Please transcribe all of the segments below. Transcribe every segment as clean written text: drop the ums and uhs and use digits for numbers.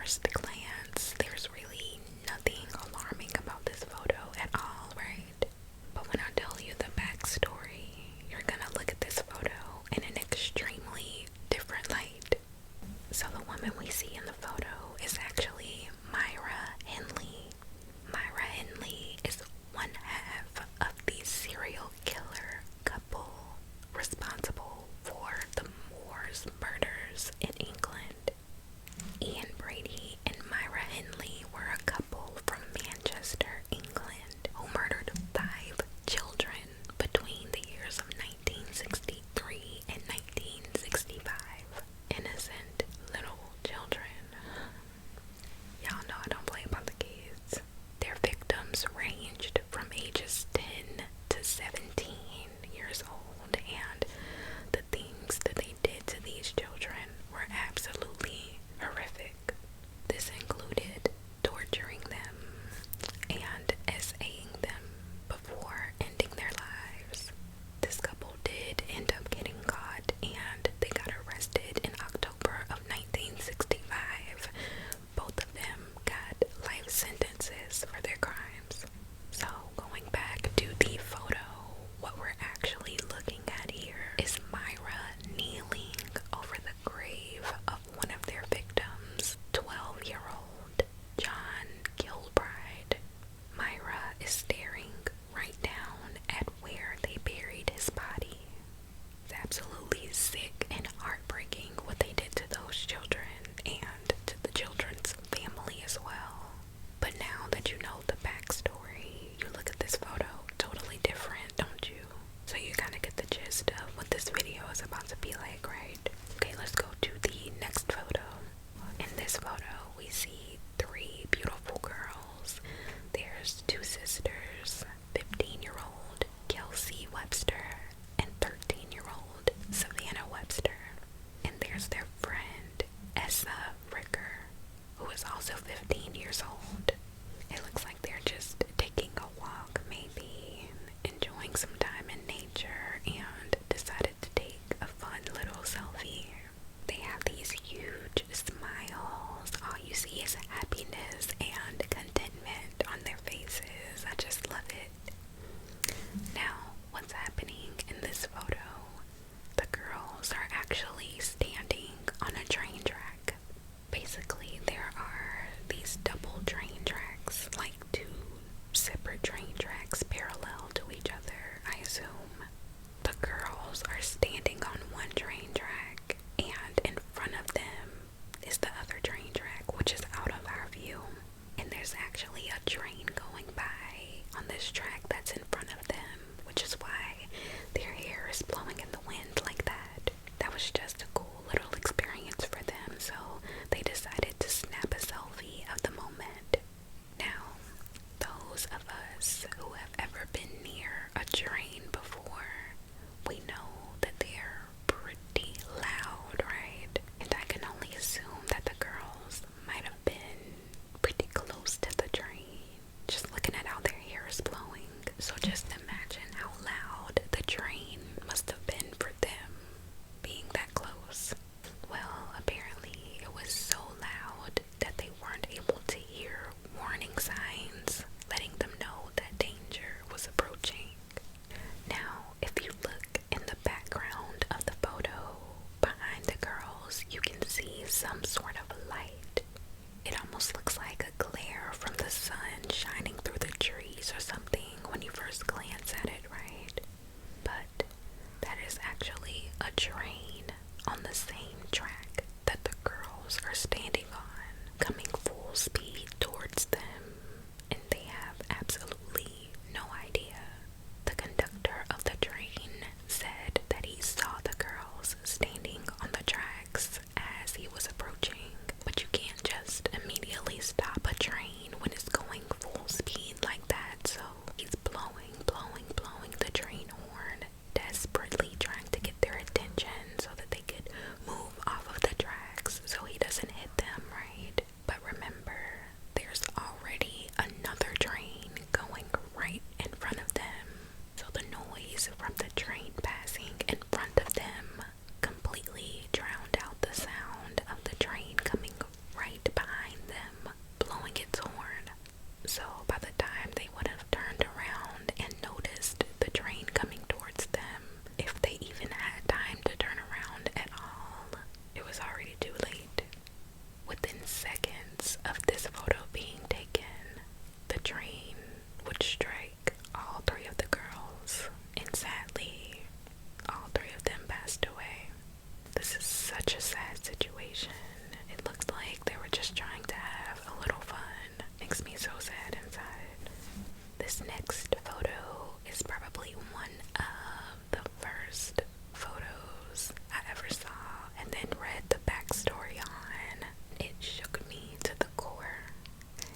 first glance, there's really nothing alarming about this photo at all, right? But when I tell you the backstory, you're gonna look at this photo in an extremely different light. So the woman we see in the photo is actually Myra Henley. Myra Henley is one half of the serial killer couple responsible for the Moors murders in England. Ian Brady and Myra Henley were a couple from Manchester, England, who murdered 5 children between the years of 1963 and 1965. Innocent little children. Y'all know I don't play about the kids. Their victims ranged from ages 10 to 17 years old, and the things that they did to these children were absolutely horrific. This included torturing them and essaying them before ending their lives. This couple did end up getting caught, and they got arrested in October of 1965. Both of them got life sentences for their crimes. So going back to the photo, what we're actually looking at here is Myra kneeling over the grave of one of their victims, 12-year-old John Gilbride. Myra is staring right down at where they buried his body. It's absolutely sick and heartbreaking what they did to those children and to the children's family as well. But now that you know the backstory, you look at this photo totally different, don't you? So you kind of get the gist of what this video is about to be like, right? Okay, let's go to the next photo. In this photo, we see 3 beautiful girls. There's 2 sisters, 15-year-old Kelsey Webster and 13-year-old Savannah Webster. And there's their friend, Essa Ricker, who is also 15 years old. It looks like they're just taking a walk, maybe, enjoying some time in nature, and decided to take a fun little selfie. They have these huge smiles. All you see is happiness and contentment on their faces. I just love it. Now, what's happening in this photo? The girls are actually standing on a train track. Basically, there are these double trains makes me so sad inside. This next photo is probably one of the first photos I ever saw and then read the backstory on. It shook me to the core.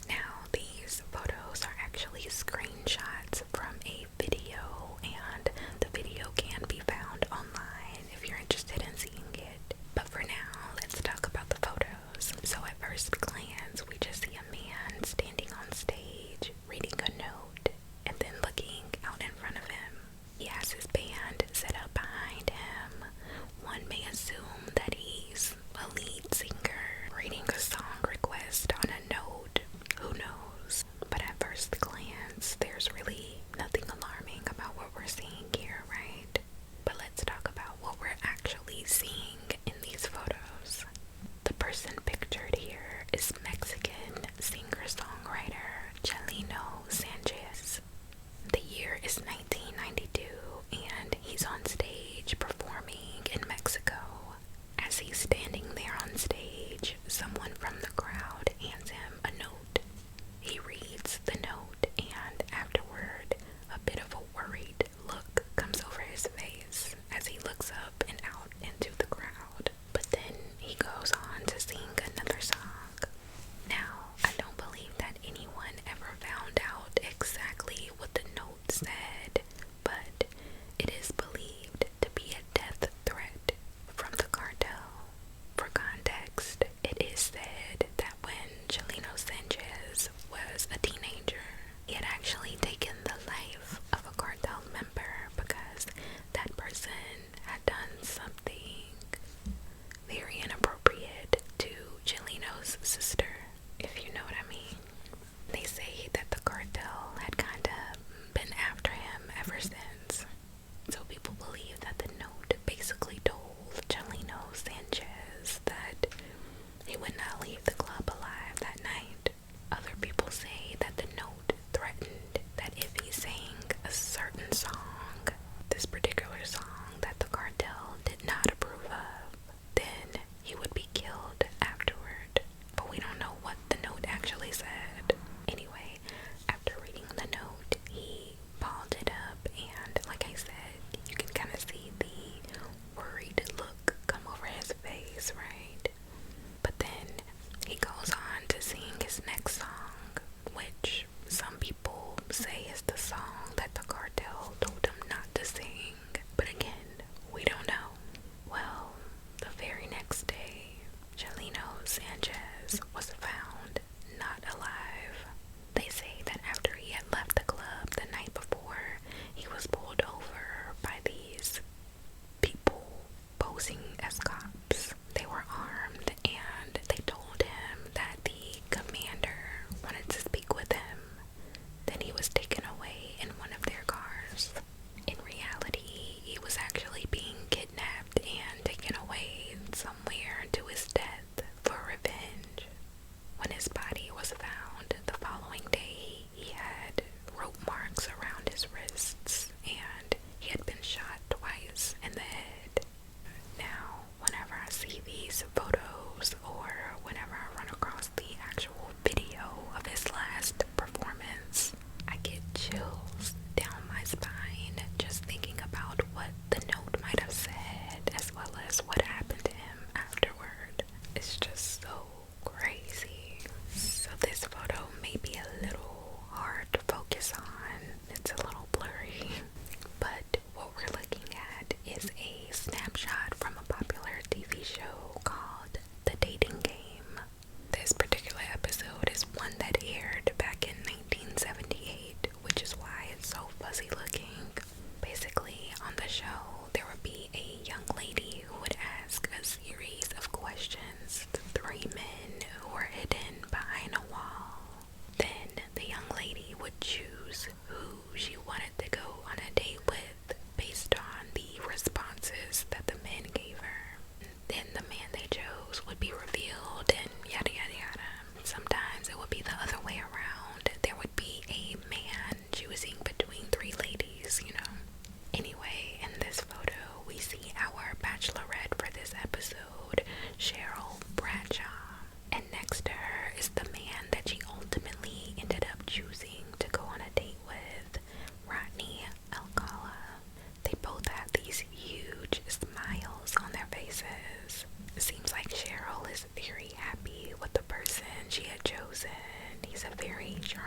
Now, these photos are actually screenshots from a video, and the video can be found online if you're interested in seeing it. But for now, let's talk about the photos. So at first glance, we just see a man standing on stage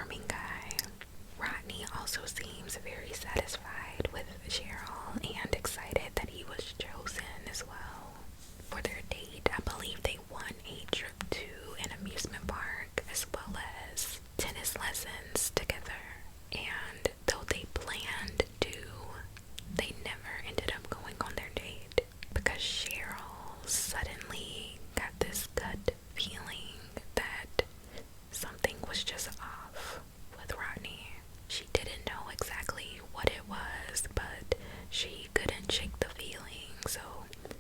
charming guy. Rodney also seems very satisfied with Cheryl and excited that he was chosen as well. For their date, I believe they won a trip to an amusement park as well as tennis lessons together. And though they planned to, they never ended up going on their date because Cheryl suddenly got this gut feeling that something was just off with Rodney. She didn't know exactly what it was, but she couldn't shake the feeling, so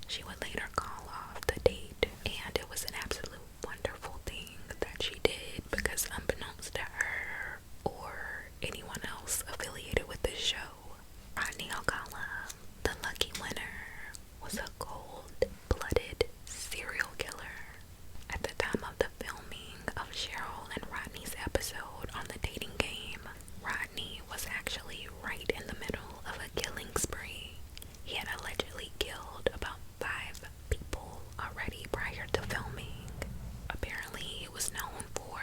she would later call off the date. And it was an absolute wonderful thing that she did because unbeknownst to her or anyone else affiliated with the show, Rodney Alcala, the lucky winner, was a cold-blooded serial killer. At the time of the filming of Cheryl and Rodney's episode on the dating game, Rodney was actually right in the middle of a killing spree. He had allegedly killed about 5 people already prior to filming. Apparently, he was known for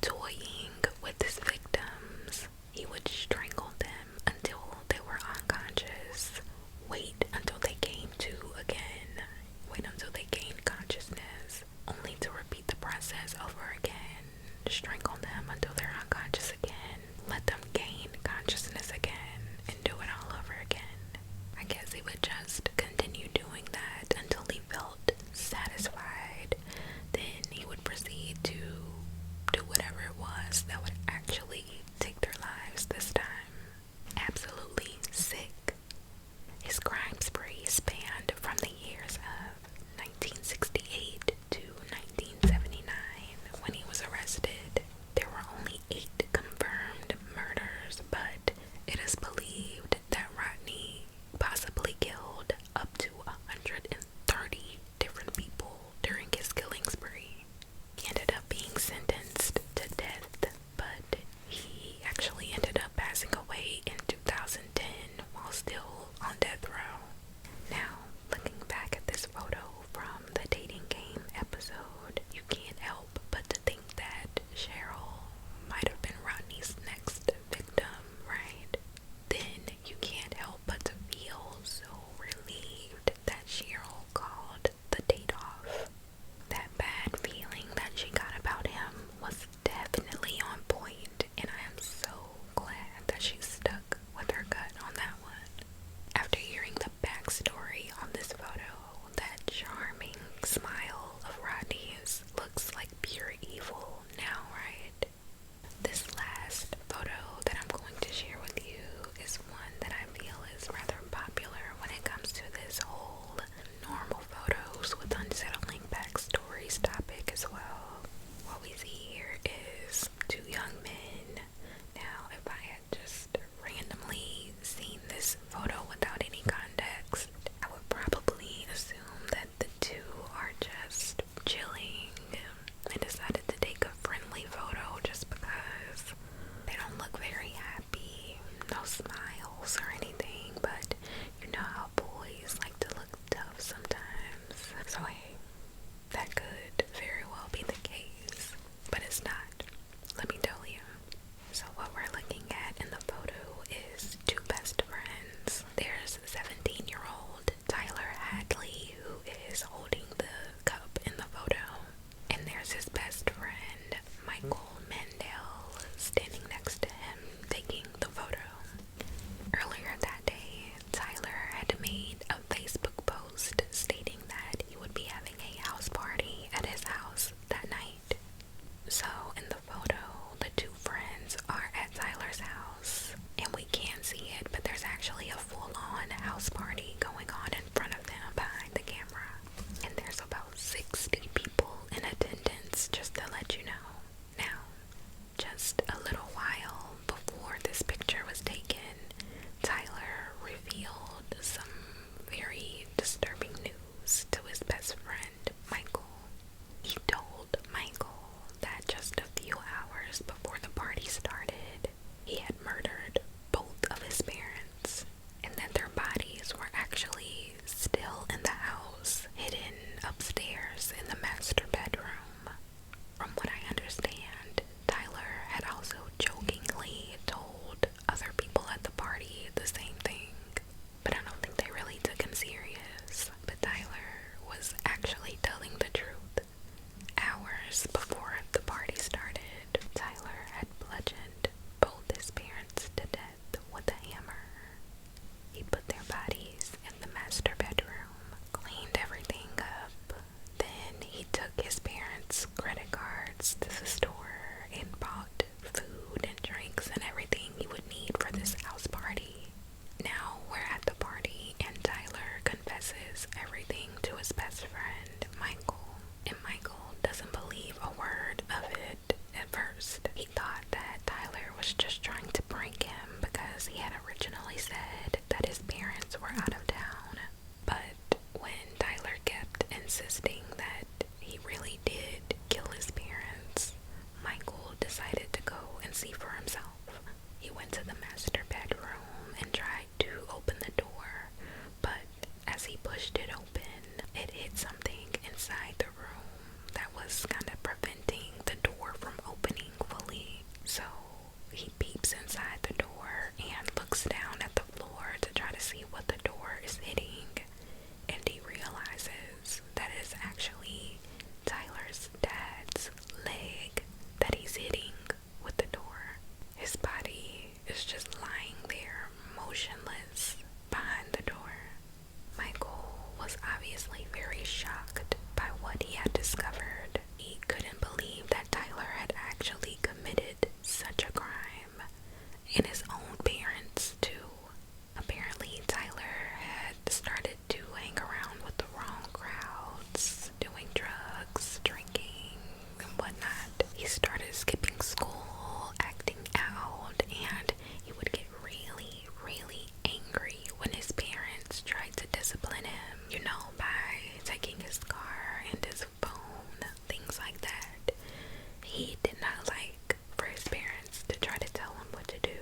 toying with his victims. He would strangle them until they were unconscious, wait until they came to again, wait until they gained consciousness, only to repeat the process over again, strangle them until they're unconscious again, let them gain consciousness again, and do it all over again. I guess he would just continue doing that until he felt satisfied. Then he would proceed to do whatever it was that would actually take their lives this time. Absolutely sick. His crime spree spanned from the years of 1968 to 1979 when he was arrested. There were only 8 confirmed murders, but it is believed that Rodney possibly killed up to 130 different people during his killing spree. He ended up being sentenced to death, but first. He thought that Tyler was just trying to prank him because he had originally said that his parents were out of town. But when Tyler kept insisting that he really did kill his parents, Michael decided to go and see for himself. He went to the master bedroom and tried to open the door, but as he pushed it open, it hit something inside the room that was kind of preventing the door from opening fully. So he peeps inside the door and looks down at the floor to try to see what the door is hitting, and he realizes that it's actually Tyler's dad's leg that he's hitting with the door. His body is just lying there, motionless, behind the door. Michael was obviously very shocked by what he had discovered. He couldn't believe that Tyler had actually committed such a crime, and his own parents too. Apparently, Tyler had started to hang around with the wrong crowds, doing drugs, drinking, and whatnot. He started skipping school, acting out, and he would get really, really angry when his parents tried to discipline him, by taking his car and his phone, things like that. He did not like for his parents to try to tell him what to do.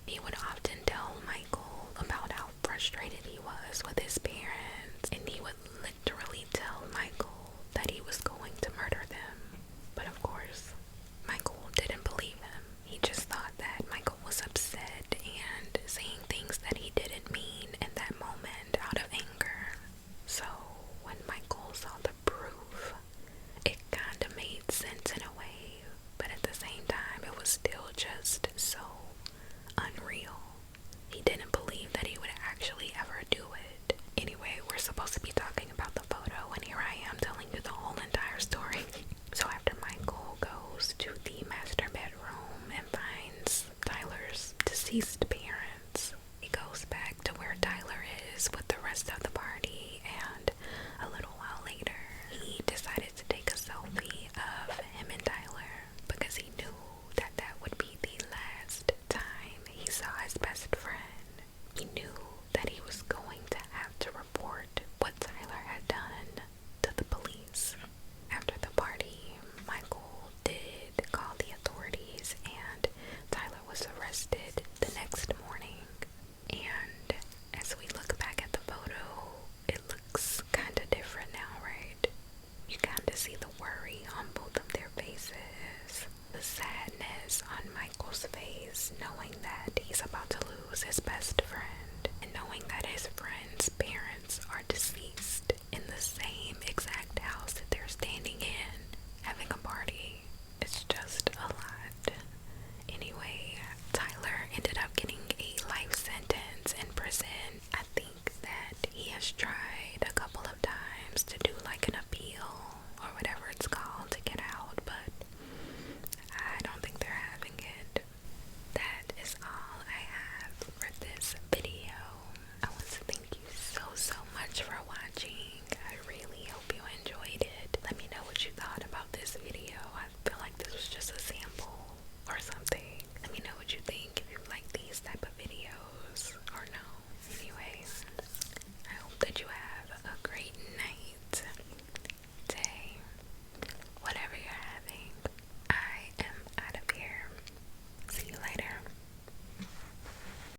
He would often tell Michael about how frustrated he was with his parents, and he would literally tell Michael that he was going to murder them. But of course, Michael didn't believe him. He just thought that Michael was upset and saying things that he didn't mean in that moment out of anger. So when Michael saw the proof, it kind of made sense in a way, but at the same time, it was still just so unreal. He didn't believe that he would actually ever do it. Anyway, we're supposed to be talking about the photo, and here I am telling you the whole entire story. So after Michael goes to the master bedroom and finds Tyler's deceased parents, he goes back to where Tyler is with the rest of the party, and a little while later, he decided to take a selfie of him and Tyler because he knew that that would be the last time he saw his best friend. He knew that he was going to have to report what Tyler had done to the police. After the party, Michael did call the authorities, and Tyler was arrested the next morning. And as we look back at the photo, it looks kind of different now, right? You kind of see the worry on both of their faces, the sadness on Michael's face, knowing that he's about to lose his best friend, and knowing that his friend's parents are deceased.